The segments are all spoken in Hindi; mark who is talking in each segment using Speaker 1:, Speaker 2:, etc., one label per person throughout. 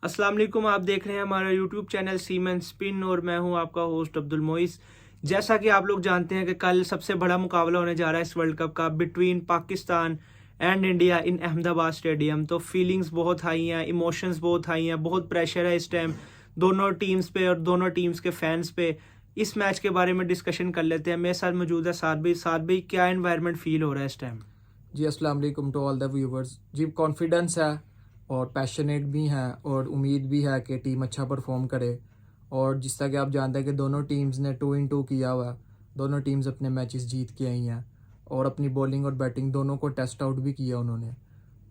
Speaker 1: अस्सलाम वालेकुम। आप देख रहे हैं हमारा यूट्यूब चैनल सीमेन स्पिन और मैं हूं आपका होस्ट अब्दुल मोइस। जैसा कि आप लोग जानते हैं कि कल सबसे बड़ा मुकाबला होने जा रहा है इस वर्ल्ड कप का between Pakistan and India in Ahmedabad stadium. तो फीलिंग्स बहुत हाई हैं, इमोशंस बहुत हाई हैं, बहुत प्रेशर है इस टाइम दोनों टीम्स पे और दोनों टीम्स के फैंस पे। इस मैच के बारे में डिस्कशन कर लेते हैं। मेरे साथ मौजूद है साद भाई, क्या एनवायरनमेंट फील हो रहा है इस टाइम?
Speaker 2: जी अस्सलाम वालेकुम टू ऑल द व्यूवर्स। जी कॉन्फिडेंस है और पैशनेट भी हैं और उम्मीद भी है कि टीम अच्छा परफॉर्म करे। और जिस तरह कि आप जानते हैं कि दोनों टीम्स ने 2-इन-2 किया हुआ है। दोनों टीम्स अपने मैचेस जीत के आई हैं और अपनी बॉलिंग और बैटिंग दोनों को टेस्ट आउट भी किया उन्होंने।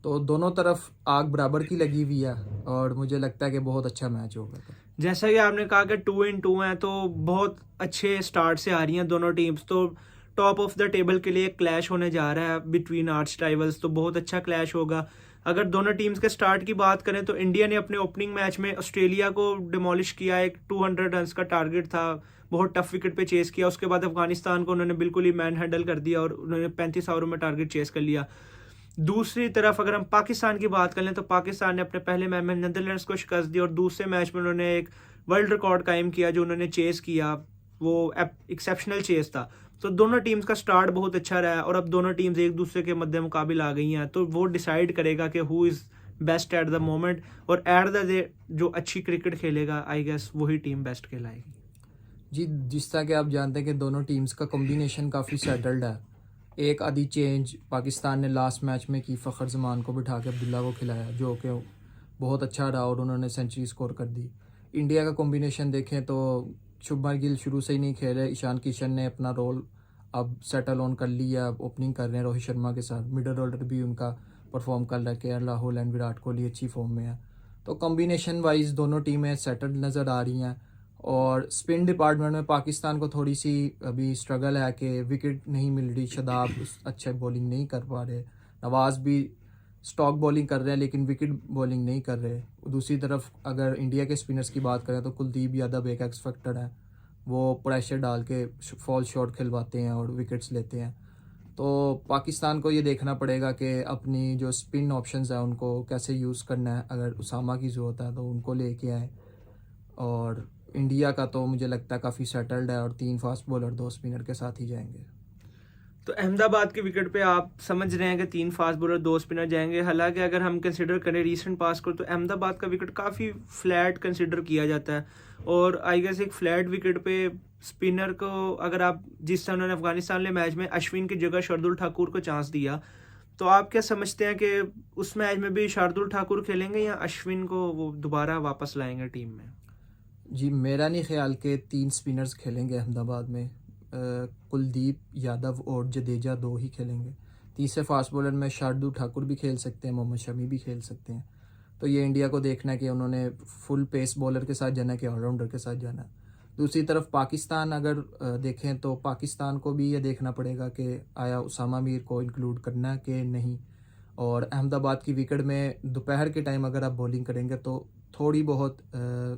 Speaker 2: तो दोनों तरफ आग बराबर की लगी हुई है और मुझे लगता है कि बहुत अच्छा मैच होगा।
Speaker 1: जैसा कि आपने कहा कि 2-इन-2 हैं तो बहुत अच्छे स्टार्ट से आ रही हैं दोनों टीम्स। तो टॉप ऑफ द टेबल के लिए क्लैश होने जा रहा है बिटवीन आर्च राइवल्स, तो बहुत अच्छा क्लैश होगा। अगर दोनों टीम्स के स्टार्ट की बात करें तो इंडिया ने अपने ओपनिंग मैच में ऑस्ट्रेलिया को डिमोलिश किया। एक 200 रन्स का टारगेट था, बहुत टफ विकेट पे चेस किया। उसके बाद अफगानिस्तान को उन्होंने बिल्कुल ही मैन हैंडल कर दिया और उन्होंने 35 ओवरों में टारगेट चेस कर लिया। दूसरी तरफ अगर हम पाकिस्तान की बात करें तो पाकिस्तान ने अपने पहले मैच में नीदरलैंड्स को शिकस्त दी और दूसरे मैच में उन्होंने एक वर्ल्ड रिकॉर्ड कायम किया जो उन्होंने चेस किया, वो एक्सेप्शनल चेस था। तो दोनों टीम्स का स्टार्ट बहुत अच्छा रहा है और अब दोनों टीम्स एक दूसरे के मद्दे मुकाबिल आ गई हैं। तो वो डिसाइड करेगा कि who is best at the moment और एट द डे जो अच्छी क्रिकेट खेलेगा आई गेस वही टीम बेस्ट खेलाएगी।
Speaker 2: जी जिस तरह कि आप जानते हैं कि दोनों टीम्स का कॉम्बिनेशन काफ़ी सेटल्ड है। एक आधी चेंज पाकिस्तान ने लास्ट मैच में की, फ़खर जमान को बिठा के अब्दुल्ला को खिलाया जो कि बहुत अच्छा रहा और उन्होंने सेंचुरी स्कोर कर दी। इंडिया का कॉम्बिनेशन देखें तो शुभमन गिल शुरू से ही नहीं खेले। ईशान किशन ने अपना रोल अब सेटल ऑन कर लिया, अब ओपनिंग कर रहे हैं रोहित शर्मा के साथ। मिडल ऑर्डर भी उनका परफॉर्म कर रहा है। के राहुल एंड विराट कोहली अच्छी फॉर्म में है। तो कॉम्बिनेशन वाइज दोनों टीमें सेटल्ड नज़र आ रही हैं। और स्पिन डिपार्टमेंट में पाकिस्तान को थोड़ी सी अभी स्ट्रगल है कि विकेट नहीं मिल रही। शदाब अच्छे बॉलिंग नहीं कर पा रहे। नवाज भी स्टॉक बॉलिंग कर रहे हैं लेकिन विकेट बॉलिंग नहीं कर रहे। दूसरी तरफ अगर इंडिया के स्पिनर्स की बात करें तो कुलदीप यादव एक एक्स फैक्टर है। वो प्रेशर डाल के फॉल शॉट खिलवाते हैं और विकेट्स लेते हैं। तो पाकिस्तान को ये देखना पड़ेगा कि अपनी जो स्पिन ऑप्शंस है उनको कैसे यूज़ करना है। अगर उसामा की ज़रूरत है तो उनको लेके आए। और इंडिया का तो मुझे लगता है काफ़ी सेटल्ड है और 3 फास्ट बॉलर 2 स्पिनर के साथ ही जाएंगे।
Speaker 1: तो अहमदाबाद के विकेट पे आप समझ रहे हैं कि 3 फास्ट बॉलर 2 स्पिनर जाएंगे। हालांकि अगर हम कंसिडर करें रीसेंट पास को तो अहमदाबाद का विकेट काफ़ी फ्लैट कंसिडर किया जाता है और आई गेस एक फ्लैट विकेट पे स्पिनर को अगर आप जिस तरह उन्होंने अफगानिस्तान वाले मैच में अश्विन की जगह शार्दुल ठाकुर को चांस दिया, तो आप क्या समझते हैं कि उस मैच में भी शार्दुल ठाकुर खेलेंगे या अश्विन को वो दोबारा वापस लाएंगे टीम में?
Speaker 2: जी मेरा नहीं ख्याल के 3 स्पिनर्स खेलेंगे अहमदाबाद में। कुलदीप यादव और जडेजा 2 ही खेलेंगे। तीसरे फास्ट बॉलर में शार्दुल ठाकुर भी खेल सकते हैं, मोहम्मद शमी भी खेल सकते हैं। तो ये इंडिया को देखना है कि उन्होंने फुल पेस बॉलर के साथ जाना है कि ऑलराउंडर के साथ जाना है। दूसरी तरफ पाकिस्तान अगर देखें तो पाकिस्तान को भी ये देखना पड़ेगा कि आया उसामा मीर को इंक्लूड करना है कि नहीं। और अहमदाबाद की विकेट में दोपहर के टाइम अगर आप बॉलिंग करेंगे तो थोड़ी बहुत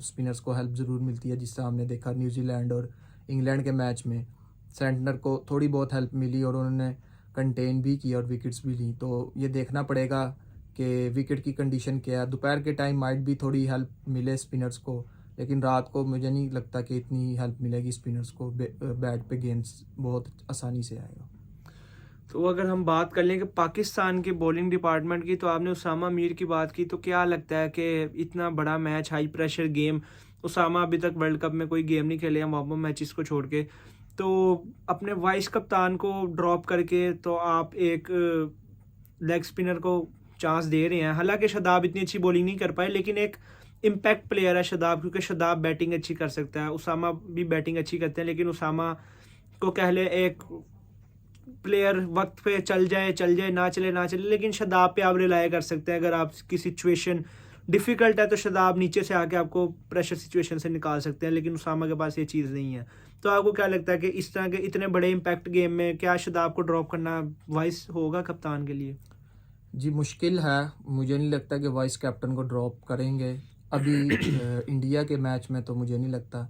Speaker 2: स्पिनर्स को हेल्प ज़रूर मिलती है। जिससे हमने देखा न्यूजीलैंड और इंग्लैंड के मैच में सेंटनर को थोड़ी बहुत हेल्प मिली और उन्होंने कंटेन भी किया और विकेट्स भी ली। तो ये देखना पड़ेगा कि विकेट की कंडीशन क्या है। दोपहर के टाइम माइट भी थोड़ी हेल्प मिले स्पिनर्स को, लेकिन रात को मुझे नहीं लगता कि इतनी हेल्प मिलेगी स्पिनर्स को। बैट पे गेंद्स बहुत आसानी से आएगा।
Speaker 1: तो अगर हम बात कर लें कि पाकिस्तान के बॉलिंग डिपार्टमेंट की, तो आपने उसामा मीर की बात की, तो क्या लगता है कि इतना बड़ा match, high pressure game, Usama अभी तक वर्ल्ड कप में कोई गेम नहीं खेले हैं वार्म मैचेस को छोड़ के, तो अपने वाइस कप्तान को ड्रॉप करके तो आप एक लेग स्पिनर को चांस दे रहे हैं। हालांकि शदाब इतनी अच्छी बॉलिंग नहीं कर पाए लेकिन एक इम्पैक्ट प्लेयर है शदाब, क्योंकि शदाब बैटिंग अच्छी कर सकता है, उसामा भी बैटिंग अच्छी करते हैं, लेकिन उसामा को कह ले एक प्लेयर वक्त पे चल जाए ना चले ना चले, लेकिन शदाब पे आप रिलाय कर सकते हैं। अगर आपकी सिचुएशन डिफ़िकल्ट है तो शदाब नीचे से आके आपको प्रेशर सिचुएशन से निकाल सकते हैं, लेकिन उसामा के पास ये चीज़ नहीं है। तो आपको क्या लगता है कि इस तरह के इतने बड़े इम्पैक्ट गेम में क्या शदाब को ड्रॉप करना वाइस होगा कप्तान के लिए?
Speaker 2: जी मुश्किल है। मुझे नहीं लगता कि वाइस कैप्टन को ड्रॉप करेंगे अभी इंडिया के मैच में। तो मुझे नहीं लगता।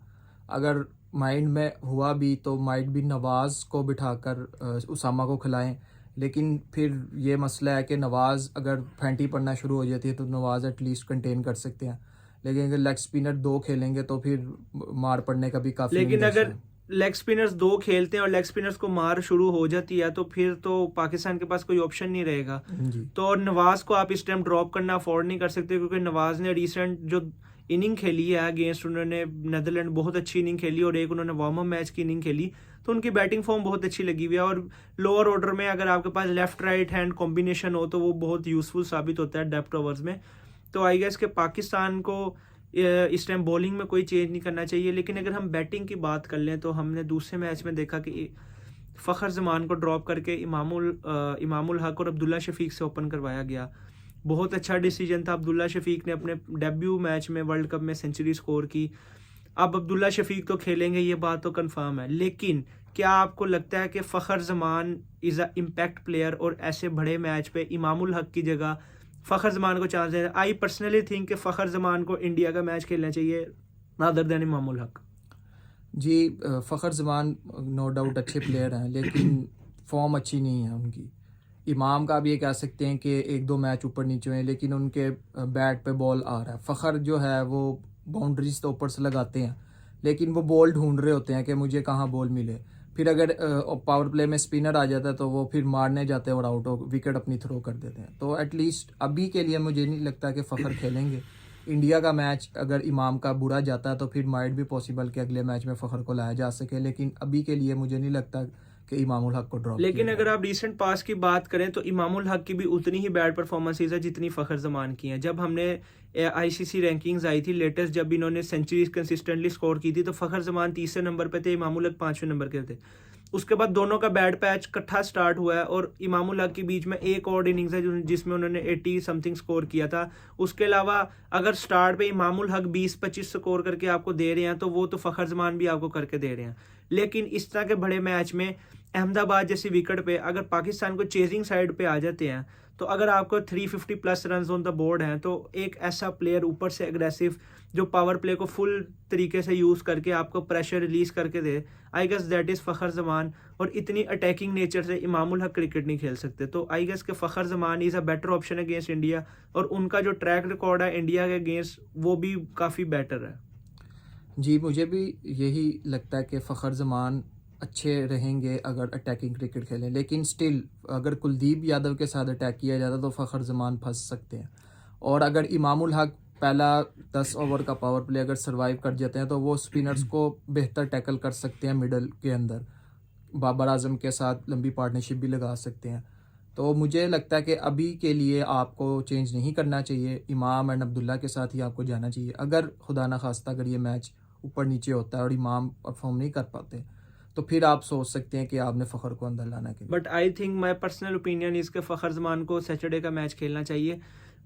Speaker 2: अगर माइंड में हुआ भी तो माइट भी नवाज़ को बिठाकर उसामा को खिलाएं। लेकिन फिर ये मसला है कि नवाज़ अगर फैंटी पड़ना शुरू हो जाती है तो नवाज़ एटलीस्ट कंटेन कर सकते हैं। लेकिन अगर लेग स्पिनर 2 खेलेंगे तो फिर मार पड़ने का भी काफ़ी
Speaker 1: लेकिन
Speaker 2: गुंजाइश
Speaker 1: अगर
Speaker 2: है।
Speaker 1: लेग स्पिनर्स 2 खेलते हैं और लेग स्पिनर्स को मार शुरू हो जाती है तो फिर तो पाकिस्तान के पास कोई ऑप्शन नहीं रहेगा।
Speaker 2: जी
Speaker 1: तो और नवाज को आप इस टाइम ड्रॉप करना अफोर्ड नहीं कर सकते, क्योंकि नवाज ने रिसेंट जो इनिंग खेली है अगेंस्ट, उन्होंने नेदरलैंड बहुत अच्छी इनिंग खेली और एक उन्होंने वार्म अप मैच की इनिंग खेली, तो उनकी बैटिंग फॉर्म बहुत अच्छी लगी हुई है। और लोअर ऑर्डर में अगर आपके पास लेफ्ट राइट हैंड कॉम्बिनेशन हो तो वो बहुत यूजफुल साबित होता है डेप्थ ओवर्स में। तो आई गेस कि पाकिस्तान को इस टाइम बॉलिंग में कोई चेंज नहीं करना चाहिए। लेकिन अगर हम बैटिंग की बात कर लें तो हमने दूसरे मैच में देखा कि फ़खर जमान को ड्रॉप करके इमामुल हक और अब्दुल्ला शफीक से ओपन करवाया गया। बहुत अच्छा डिसीजन था। अब्दुल्ला शफीक ने अपने डेब्यू मैच में वर्ल्ड कप में सेंचुरी स्कोर की। अब अब्दुल्ला शफीक तो खेलेंगे, ये बात तो कंफर्म है, लेकिन क्या आपको लगता है कि Fakhar Zaman is a impact player और ऐसे बड़े मैच पे इमामुल हक की जगह फ़खर जमान को चांस देना? आई पर्सनली थिंक कि फ़खर जमान को इंडिया का मैच खेलना चाहिए रादर देन इमामुल हक।
Speaker 2: जी फ़खर ज़मान नो डाउट अच्छे प्लेयर हैं, लेकिन फॉर्म अच्छी नहीं है उनकी। इमाम का आप ये कह सकते हैं कि 1-2 मैच ऊपर नीचे हुए, लेकिन उनके बैट पे बॉल आ रहा है। फ़खर जो है वो बाउंड्रीज तो ऊपर से लगाते हैं, लेकिन वो बॉल ढूंढ रहे होते हैं कि मुझे कहाँ बॉल मिले। फिर अगर पावर प्ले में स्पिनर आ जाता है तो वो फिर मारने जाते हैं और आउट हो विकेट अपनी थ्रो कर देते हैं। तो एटलीस्ट अभी के लिए मुझे नहीं लगता कि फ़खर खेलेंगे। इंडिया का मैच अगर इमाम का बुरा जाता है तो फिर माइट भी पॉसिबल कि अगले मैच में फ़खर को लाया जा सके, लेकिन अभी के लिए मुझे नहीं लगता कि इमामुल हक को ड्रॉप किया
Speaker 1: लेकिन अगर
Speaker 2: जाएगा।
Speaker 1: आप रीसेंट पास की बात करें तो इमामुल हक की भी उतनी ही बैड परफॉर्मेंसेज है जितनी फ़खर जमान की हैं। जब हमने आईसीसी रैंकिंग्स आई थी लेटेस्ट, जब इन्होंने सेंचुरीज कंसिस्टेंटली स्कोर की थी, तो फ़खर जमान तीसरे नंबर पे थे, इमामुल हक 5वें नंबर के थे। उसके बाद दोनों का बैड पैच इकट्ठा स्टार्ट हुआ है और इमामुल हक के बीच में एक और इनिंग्स है जिसमें उन्होंने 80 समथिंग स्कोर किया था। उसके अलावा अगर स्टार्ट पे इमामुल हक 20-25 स्कोर करके आपको दे रहे हैं तो वो तो फ़खर जमान भी आपको करके दे रहे हैं। लेकिन इस तरह के बड़े मैच में अहमदाबाद जैसी विकेट पे अगर पाकिस्तान को चेजिंग साइड पे आ जाते हैं, तो अगर आपको 350 plus run on the board हैं, तो एक ऐसा प्लेयर ऊपर से एग्रेसिव जो पावर प्ले को फुल तरीके से यूज़ करके आपको प्रेशर रिलीज करके दे, I guess that is Fakhar Zaman. और इतनी अटैकिंग नेचर से इमामुल हक क्रिकेट नहीं खेल सकते। तो आई गेस के Fakhar Zaman is a better option against India, और उनका जो ट्रैक रिकॉर्ड है इंडिया के अगेंस्ट वो भी काफ़ी बेटर है।
Speaker 2: जी मुझे भी यही लगता है कि फ़खर ज़मान अच्छे रहेंगे अगर अटैकिंग क्रिकेट खेलें, लेकिन स्टिल अगर कुलदीप यादव के साथ अटैक किया जाता तो फ़खर ज़मान फंस सकते हैं। और अगर इमामुल हक पहला 10 ओवर का पावर प्ले अगर सरवाइव कर जाते हैं तो वो स्पिनर्स को बेहतर टैकल कर सकते हैं मिडल के अंदर, बाबर आजम के साथ लंबी पार्टनरशिप भी लगा सकते हैं। तो मुझे लगता है कि अभी के लिए आपको चेंज नहीं करना चाहिए, इमाम एंड अब्दुल्ला के साथ ही आपको जाना चाहिए। अगर खुदा ना खास्ता अगर ये मैच ऊपर नीचे होता है और इमाम परफॉर्म नहीं कर पाते तो फिर आप सोच सकते हैं कि आपने फ़खर को अंदर लाना के लिए।
Speaker 1: But I think my personal opinion इसके फ़खर जमान को सैटरडे का मैच खेलना चाहिए।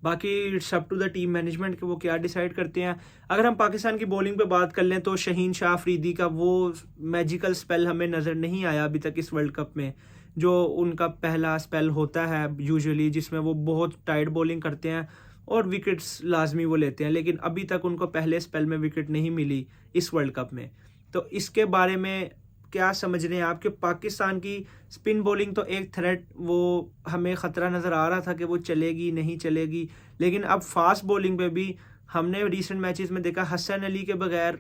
Speaker 1: बाकी it's up to the team management कि वो क्या डिसाइड करते हैं। अगर हम पाकिस्तान की बॉलिंग पे बात कर लें तो शहीन शाह अफरीदी का वो मैजिकल स्पेल हमें नज़र नहीं आया अभी तक इस वर्ल्ड कप में, जो उनका पहला स्पेल होता है यूजुअली, जिसमें वो बहुत टाइट बॉलिंग करते हैं और विकेट्स लाजमी वो लेते हैं। लेकिन अभी तक उनको पहले स्पेल में विकेट नहीं मिली इस वर्ल्ड कप में। तो इसके बारे में क्या समझ रहे हैं आप कि पाकिस्तान की स्पिन बॉलिंग तो एक थ्रेट, वो हमें ख़तरा नज़र आ रहा था कि वो चलेगी नहीं चलेगी, लेकिन अब फास्ट बॉलिंग पे भी हमने रिसेंट मैचेस में देखा हसन अली के बगैर,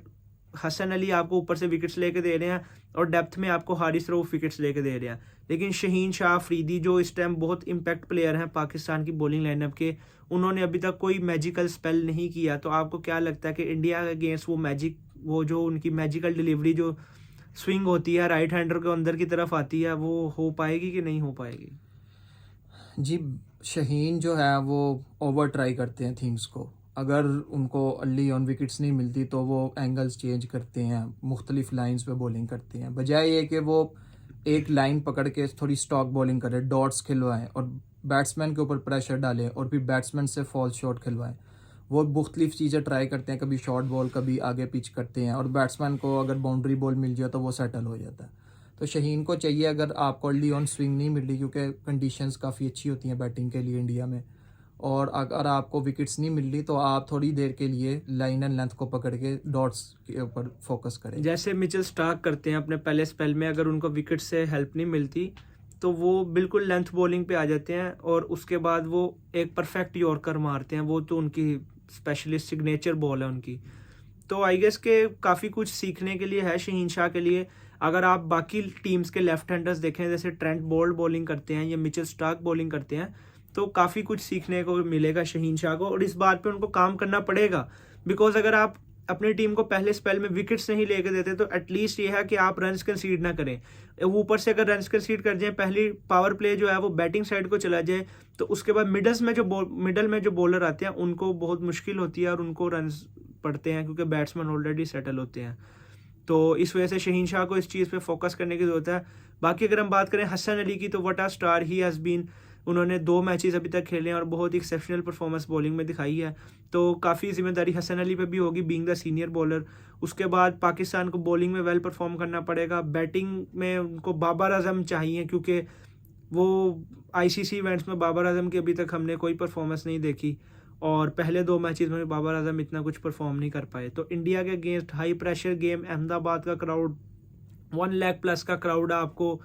Speaker 1: हसन अली आपको ऊपर से विकेट्स लेके दे रहे हैं और डेप्थ में आपको हारिस रऊफ विकेट्स लेके दे रहे हैं। लेकिन शहीन शाह अफरीदी जो इस टाइम बहुत इम्पैक्ट प्लेयर हैं पाकिस्तान की बॉलिंग लाइनअप के, उन्होंने अभी तक कोई मैजिकल स्पेल नहीं किया। तो आपको क्या लगता है कि इंडिया के अगेंस्ट वो जो उनकी मैजिकल डिलीवरी जो स्विंग होती है राइट हैंडर के अंदर की तरफ आती है, वो हो पाएगी कि नहीं हो पाएगी?
Speaker 2: जी शहीन जो है वो ओवर ट्राई करते हैं थिंग्स को। अगर उनको अर्ली ऑन विकेट्स नहीं मिलती तो वो एंगल्स चेंज करते हैं, मुख्तलिफ लाइंस पे बॉलिंग करते हैं, बजाय ये कि वो एक लाइन पकड़ के थोड़ी स्टॉक बॉलिंग करें, डॉट्स खिलवाएं और बैट्समैन के ऊपर प्रेशर डालें और फिर बैट्समैन से फॉल शॉट खिलवाएं। वो मुख्तलिफ चीज़ें ट्राई करते हैं, कभी शॉर्ट बॉल कभी आगे पिच करते हैं, और बैट्समैन को अगर बाउंड्री बॉल मिल जाए तो वो सेटल हो जाता है। तो शहीन को चाहिए, अगर आपको अर्ली ऑन स्विंग नहीं मिल रही क्योंकि कंडीशंस काफ़ी अच्छी होती हैं बैटिंग के लिए इंडिया में, और अगर आपको विकेट्स नहीं मिल रही तो आप थोड़ी देर के लिए लाइन एंड लेंथ को पकड़ के डॉट्स के ऊपर फोकस करें।
Speaker 1: जैसे मिचेल स्टार्क करते हैं अपने पहले स्पेल में, अगर उनको विकेट से हेल्प नहीं मिलती तो वो बिल्कुल लेंथ बॉलिंग पे आ जाते हैं और उसके बाद वो एक परफेक्ट यॉर्कर मारते हैं। वो तो उनकी स्पेशलिस्ट सिग्नेचर बॉल है उनकी। तो आई गेस के काफ़ी कुछ सीखने के लिए है शहीन शाह के लिए। अगर आप बाकी टीम्स के लेफ्ट हैंडर्स देखें, जैसे ट्रेंट बोल्ट बॉलिंग करते हैं या मिचेल स्टार्क बॉलिंग करते हैं, तो काफ़ी कुछ सीखने को मिलेगा शहीन शाह को, और इस बात पे उनको काम करना पड़ेगा। बिकॉज अगर आप अपनी टीम को पहले स्पेल में विकेट्स नहीं लेके देते तो एटलीस्ट ये है कि आप रन्स कंसीड ना करें। ऊपर से अगर रन्स कंसीड कर जाए, पहली पावर प्ले जो है वो बैटिंग साइड को चला जाए, तो उसके बाद मिडल में जो बॉलर आते हैं उनको बहुत मुश्किल होती है और उनको रन्स पड़ते हैं, क्योंकि बैट्समैन ऑलरेडी सेटल होते हैं। तो इस वजह से शहीन शाह को इस चीज़ पे फोकस करने की ज़रूरत है। बाकी अगर हम बात करें हसन अली की, तो what a star he has been. उन्होंने 2 मैचेस अभी तक खेले हैं और बहुत ही एक्सेप्शनल परफॉर्मेंस बॉलिंग में दिखाई है। तो काफ़ी जिम्मेदारी हसन अली पे भी होगी, बीइंग द सीनियर बॉलर। उसके बाद पाकिस्तान को बॉलिंग में वेल परफॉर्म करना पड़ेगा। बैटिंग में उनको बाबर आजम चाहिए, क्योंकि वो आईसीसी इवेंट्स में बाबर आजम की अभी तक हमने कोई परफॉर्मेंस नहीं देखी, और पहले 2 मैचेस में बाबर आजम इतना कुछ परफॉर्म नहीं कर पाए। तो इंडिया के against high pressure game, Ahmedabad का क्राउड 1 लाख प्लस का क्राउड आपको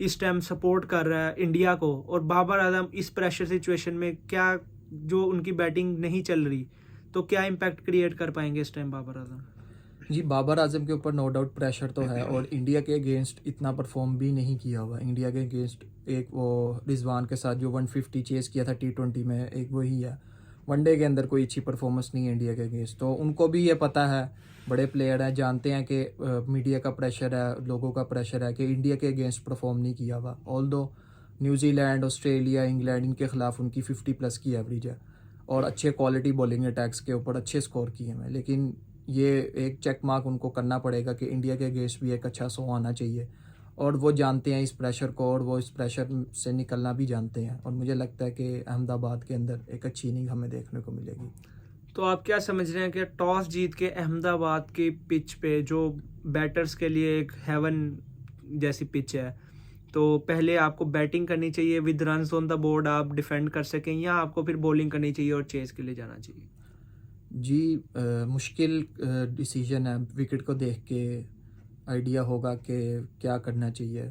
Speaker 1: इस टाइम सपोर्ट कर रहा है इंडिया को, और बाबर आजम इस प्रेशर सिचुएशन में क्या, जो उनकी बैटिंग नहीं चल रही, तो क्या इम्पैक्ट क्रिएट कर पाएंगे इस टाइम बाबर आजम?
Speaker 2: जी, बाबर आजम के ऊपर नो डाउट प्रेशर तो है, और इंडिया के अगेंस्ट इतना परफॉर्म भी नहीं किया हुआ। इंडिया के अगेंस्ट एक वो रिजवान के साथ जो 150 चेस किया था T20 में, एक वही है। वनडे के अंदर कोई अच्छी परफॉर्मेंस नहीं है इंडिया के अगेंस्ट। तो उनको भी ये पता है, बड़े प्लेयर हैं, जानते हैं कि मीडिया का प्रेशर है, लोगों का प्रेशर है कि इंडिया के अगेंस्ट परफॉर्म नहीं किया हुआ। ऑल्दो न्यूजीलैंड, ऑस्ट्रेलिया, इंग्लैंड, इनके खिलाफ उनकी 50+ की एवरेज है, और अच्छे क्वालिटी बॉलिंग अटैक्स के ऊपर अच्छे स्कोर किए हैं। लेकिन ये एक चेक मार्क उनको करना पड़ेगा कि इंडिया के अगेंस्ट भी एक अच्छा 100 आना चाहिए, और वो जानते हैं इस प्रेशर को, और वो इस प्रेशर से निकलना भी जानते हैं। और मुझे लगता है कि अहमदाबाद के अंदर एक अच्छी इनिंग हमें देखने को मिलेगी।
Speaker 1: तो आप क्या समझ रहे हैं कि टॉस जीत के अहमदाबाद की पिच पे, जो बैटर्स के लिए एक हेवन जैसी पिच है, तो पहले आपको बैटिंग करनी चाहिए with runs on the board, आप डिफेंड कर सकें, या आपको फिर बॉलिंग करनी चाहिए और चेस के लिए जाना चाहिए?
Speaker 2: जी, मुश्किल डिसीजन है। विकेट को देख के आइडिया होगा कि क्या करना चाहिए।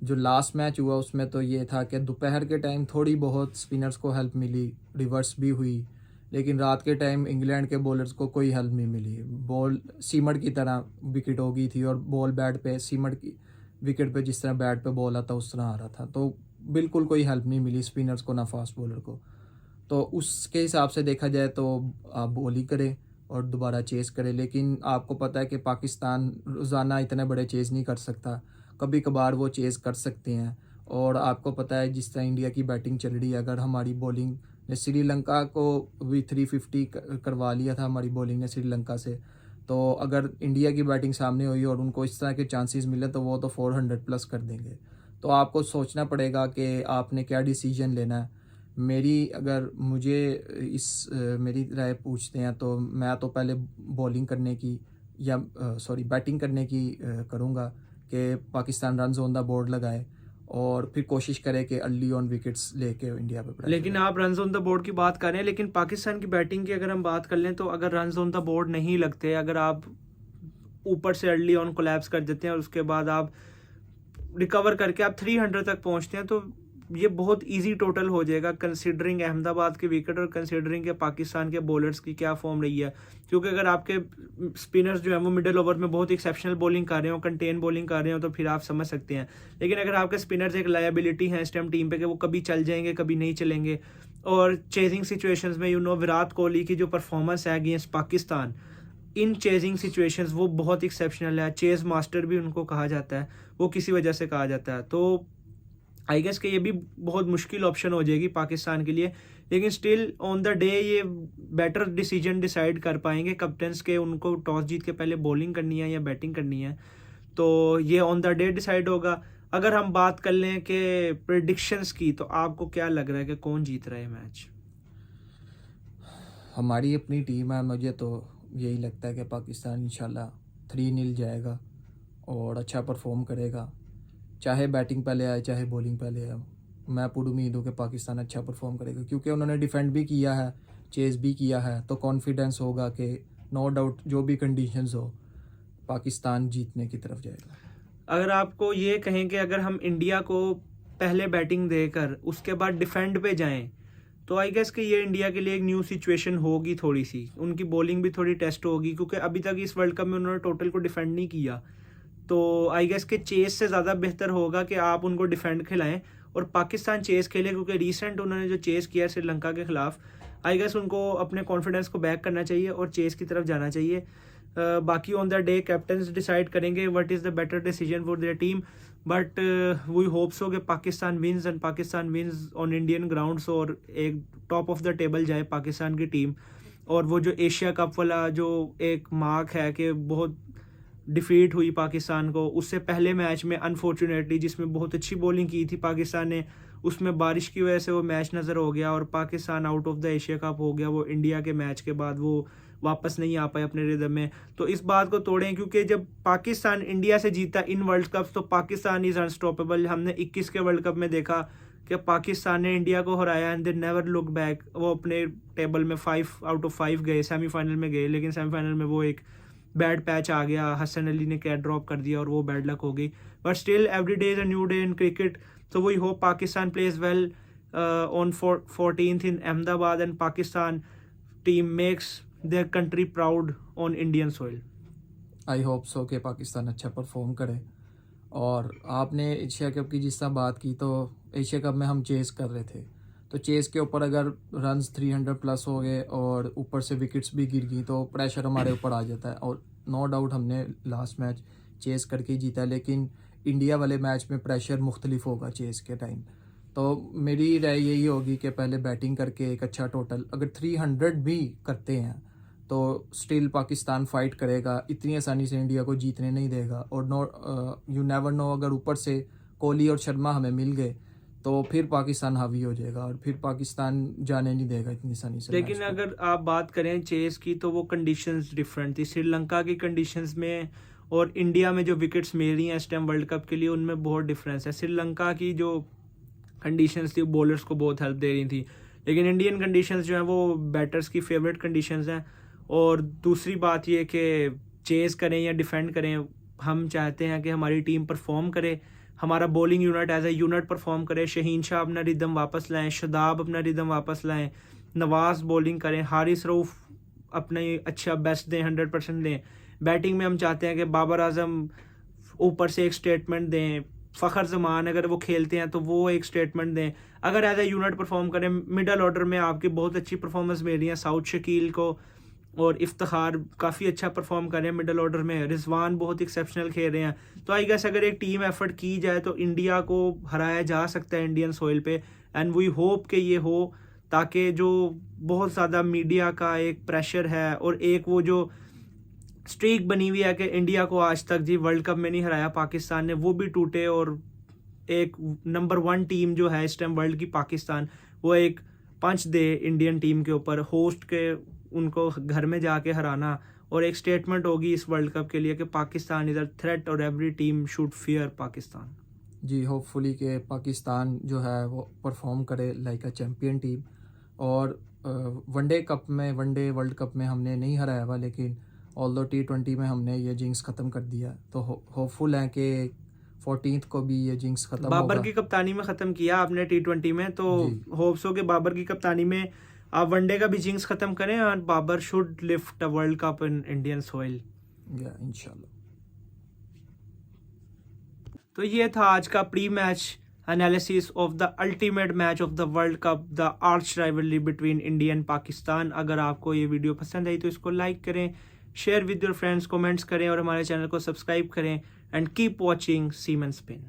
Speaker 2: जो लास्ट मैच हुआ उसमें तो ये था कि दोपहर के टाइम थोड़ी बहुत स्पिनर्स को हेल्प मिली, रिवर्स भी हुई, लेकिन रात के टाइम इंग्लैंड के बॉलर्स को कोई हेल्प नहीं मिली। बॉल सीमट की तरह विकेट हो गई थी, और बॉल बैट पे सीमट की विकेट पे जिस तरह बैट पे बॉल आता उस तरह आ रहा था। तो बिल्कुल कोई हेल्प नहीं मिली स्पिनर्स को, ना फास्ट बॉलर को। तो उसके हिसाब से देखा जाए तो आप बॉल ही करें और दोबारा चेज़ करें। लेकिन आपको पता है कि पाकिस्तान रोज़ाना इतने बड़े चेज़ नहीं कर सकता, कभी कभार वो चेज़ कर सकते हैं। और आपको पता है जिस तरह इंडिया की बैटिंग चल रही है, अगर हमारी बॉलिंग ने श्रीलंका को भी 350 करवा लिया था हमारी बॉलिंग ने श्रीलंका से, तो अगर इंडिया की बैटिंग सामने हुई और उनको इस तरह के चांसेस मिले तो वो तो 400+ कर देंगे। तो आपको सोचना पड़ेगा कि आपने क्या डिसीजन लेना है। अगर मुझे मेरी राय पूछते हैं तो मैं तो पहले बॉलिंग करने की या बैटिंग करने की करूँगा कि Pakistan runs on the board लगाए, और फिर कोशिश करे कि अर्ली ऑन विकेट्स लेके इंडिया पे प्रेशर।
Speaker 1: लेकिन आप रन्स ऑन द बोर्ड की बात कर रहे हैं, लेकिन पाकिस्तान की बैटिंग की अगर हम बात कर लें, तो अगर रन्स ऑन द बोर्ड नहीं लगते, अगर आप ऊपर से अर्ली ऑन कोलैप्स कर देते हैं और उसके बाद आप रिकवर करके आप 300 तक पहुंचते हैं, तो ये बहुत इजी टोटल हो जाएगा, कंसीडरिंग अहमदाबाद के विकेट और कंसीडरिंग के पाकिस्तान के बॉलर्स की क्या फॉर्म रही है। क्योंकि अगर आपके स्पिनर्स जो है वो मिडिल ओवर में बहुत एक्सेप्शनल बॉलिंग कर रहे हो, कंटेन बॉलिंग कर रहे हो, तो फिर आप समझ सकते हैं। लेकिन अगर आपके स्पिनर्स एक लायबिलिटी हैं इस टाइम टीम पे कि वो कभी चल जाएंगे कभी नहीं चलेंगे, और चेजिंग सिचुएशंस में विराट कोहली की जो परफॉर्मेंस है अगेंस्ट पाकिस्तान इन चेजिंग सिचुएशंस, वो बहुत एक्सेप्शनल है। चेज मास्टर भी उनको कहा जाता है, वो किसी वजह से कहा जाता है। तो आई गेस कि ये भी बहुत मुश्किल ऑप्शन हो जाएगी पाकिस्तान के लिए। लेकिन स्टिल ऑन द डे ये बेटर डिसीजन डिसाइड कर पाएंगे कैप्टन्स के, उनको टॉस जीत के पहले बॉलिंग करनी है या बैटिंग करनी है, तो ये ऑन द डे डिसाइड होगा। अगर हम बात कर लें कि प्रेडिक्शंस की, तो आपको क्या लग रहा है कि कौन जीत रहा है मैच?
Speaker 2: हमारी अपनी टीम है, मुझे तो यही लगता है कि पाकिस्तान इंशाल्लाह 3-0 जाएगा और अच्छा परफॉर्म करेगा, चाहे बैटिंग पहले आए चाहे बॉलिंग पहले आए। मैं पूरी उम्मीद हूँ कि पाकिस्तान अच्छा परफॉर्म करेगा, क्योंकि उन्होंने डिफेंड भी किया है, चेज़ भी किया है, तो कॉन्फिडेंस होगा कि नो डाउट जो भी कंडीशंस हो पाकिस्तान जीतने की तरफ जाएगा।
Speaker 1: अगर आपको ये कहें कि अगर हम इंडिया को पहले बैटिंग देकर उसके बाद डिफेंड पे जाएं, तो आई गेस कि ये इंडिया के लिए एक न्यू सिचुएशन होगी, थोड़ी सी उनकी बॉलिंग भी थोड़ी टेस्ट होगी, क्योंकि अभी तक इस वर्ल्ड कप में उन्होंने टोटल को डिफेंड नहीं किया। तो आई गेस कि चेस से ज़्यादा बेहतर होगा कि आप उनको डिफेंड खिलाएं और पाकिस्तान चेस खेले, क्योंकि रिसेंट उन्होंने जो चेस किया श्रीलंका के खिलाफ, आई गेस उनको अपने कॉन्फिडेंस को बैक करना चाहिए और चेस की तरफ जाना चाहिए। बाकी on the day captains decide करेंगे what is the better decision for their team, but we hope so कि Pakistan wins and Pakistan wins on Indian grounds और एक टॉप ऑफ द टेबल जाए पाकिस्तान की टीम। और वो जो एशिया कप वाला जो एक मार्क है कि बहुत डिफीट हुई पाकिस्तान को, उससे पहले मैच में अनफॉर्चुनेटली जिसमें बहुत अच्छी बॉलिंग की थी पाकिस्तान ने, उसमें बारिश की वजह से वो मैच नज़र हो गया और Pakistan out of the Asia cup हो गया। वो इंडिया के मैच के बाद वो वापस नहीं आ पाए अपने रिदम में। तो इस बात को तोड़ें, क्योंकि जब पाकिस्तान इंडिया से जीता इन वर्ल्ड कप्स तो पाकिस्तान इज़ अनस्टॉपेबल। हमने 21 के वर्ल्ड कप में देखा कि पाकिस्तान ने इंडिया को हराया and they never look back. वो अपने टेबल में 5 आउट ऑफ 5 गए, सेमीफाइनल में गए, लेकिन सेमीफाइनल में वो एक बैड पैच आ गया, हसन अली ने कैच ड्रॉप कर दिया और वो बैड लक हो गई। But still every day is a new day in cricket. So we hope Pakistan plays well on 14th in Ahmedabad and Pakistan team makes their country proud on Indian soil.
Speaker 2: I hope so कि पाकिस्तान अच्छा परफॉर्म करे। और आपने एशिया कप की जिस तरह बात की, तो एशिया कप में हम चेस कर रहे थे, तो चेस के ऊपर अगर रन्स 300 प्लस हो गए और ऊपर से विकेट्स भी गिर गई तो प्रेशर हमारे ऊपर आ जाता है। और नो डाउट हमने लास्ट मैच चेस करके ही जीता, लेकिन इंडिया वाले मैच में प्रेशर मुख्तलिफ होगा चेस के टाइम। तो मेरी राय यही होगी कि पहले बैटिंग करके एक अच्छा टोटल, अगर 300 भी करते हैं तो स्टिल पाकिस्तान फाइट करेगा, इतनी आसानी से इंडिया को जीतने नहीं देगा। और नो यू नेवर नो, अगर ऊपर से कोहली और शर्मा हमें मिल गए तो फिर पाकिस्तान हावी हो जाएगा और फिर पाकिस्तान जाने नहीं देगा इतनी आसानी से।
Speaker 1: लेकिन अगर आप बात करें चेस की तो वो कंडीशंस डिफरेंट थी। श्रीलंका की कंडीशंस में और इंडिया में जो विकेट्स मिल रही हैं इस टाइम वर्ल्ड कप के लिए, उनमें बहुत डिफरेंस है। श्रीलंका की जो कंडीशंस थी बॉलर्स को बहुत हेल्प दे रही थी, लेकिन इंडियन कंडीशंस जो हैं वो बैटर्स की फेवरेट कंडीशंस हैं। और दूसरी बात ये कि चेस करें या डिफेंड करें, हम चाहते हैं कि हमारी टीम परफॉर्म करे, हमारा bowling unit as a unit perform करे। शहीन शाह अपना रिदम वापस लाएं, शादाब अपना रिदम वापस लाएं, नवाज बॉलिंग करें, हारिस रऊफ अपने अच्छा बेस्ट दें, 100% दें। बैटिंग में हम चाहते हैं कि बाबर आजम ऊपर से एक स्टेटमेंट दें, फ़खर जमान अगर वो खेलते हैं तो वो एक स्टेटमेंट दें, अगर एज ए यूनिट परफॉर्म करें। मिडल ऑर्डर में आपकी बहुत अच्छी परफॉर्मेंस मिल रही है, साउथ शकील को और इफ्तिखार काफ़ी अच्छा परफॉर्म कर रहे हैं मिडल ऑर्डर में, रिजवान बहुत एक्सेप्शनल खेल रहे हैं। तो आई गेस अगर एक टीम एफर्ट की जाए तो इंडिया को हराया जा सकता है इंडियन सोइल पे। एंड वी होप कि ये हो, ताकि जो बहुत ज़्यादा मीडिया का एक प्रेशर है और एक वो जो स्ट्रीक बनी हुई है कि इंडिया को आज तक जी वर्ल्ड कप में नहीं हराया पाकिस्तान ने, वो भी टूटे। और एक नंबर 1 टीम जो है इस टाइम वर्ल्ड की पाकिस्तान, वो एक पंच दे इंडियन टीम के ऊपर, होस्ट के उनको घर में जाके हराना, और एक स्टेटमेंट होगी इस वर्ल्ड कप के लिए कि पाकिस्तान इज अ थ्रेट और every team should fear Pakistan.
Speaker 2: जी होपफुली कि पाकिस्तान जो है वो परफॉर्म करे लाइक अ चैम्पियन टीम। और वनडे वर्ल्ड कप में हमने नहीं हराया हुआ, लेकिन ऑल्दो T20 में हमने ये जिंक्स ख़त्म कर दिया। तो होपफुल है कि 14th को भी ये जिंक्स ख़त्म होगा।
Speaker 1: बाबर की कप्तानी में ख़त्म किया आपने T20 में, तो होप्स हो कि बाबर की कप्तानी में आप वनडे का भी जिंक्स ख़त्म करें और Babar should lift a world cup in Indian soil.
Speaker 2: या इंशाल्लाह।
Speaker 1: तो ये था आज का pre match analysis of the ultimate match of the world cup, the arch rivalry between India and Pakistan. अगर आपको ये वीडियो पसंद आई तो इसको लाइक करें, share with your friends, comments करें और हमारे चैनल को सब्सक्राइब करें। And keep watching semen spin.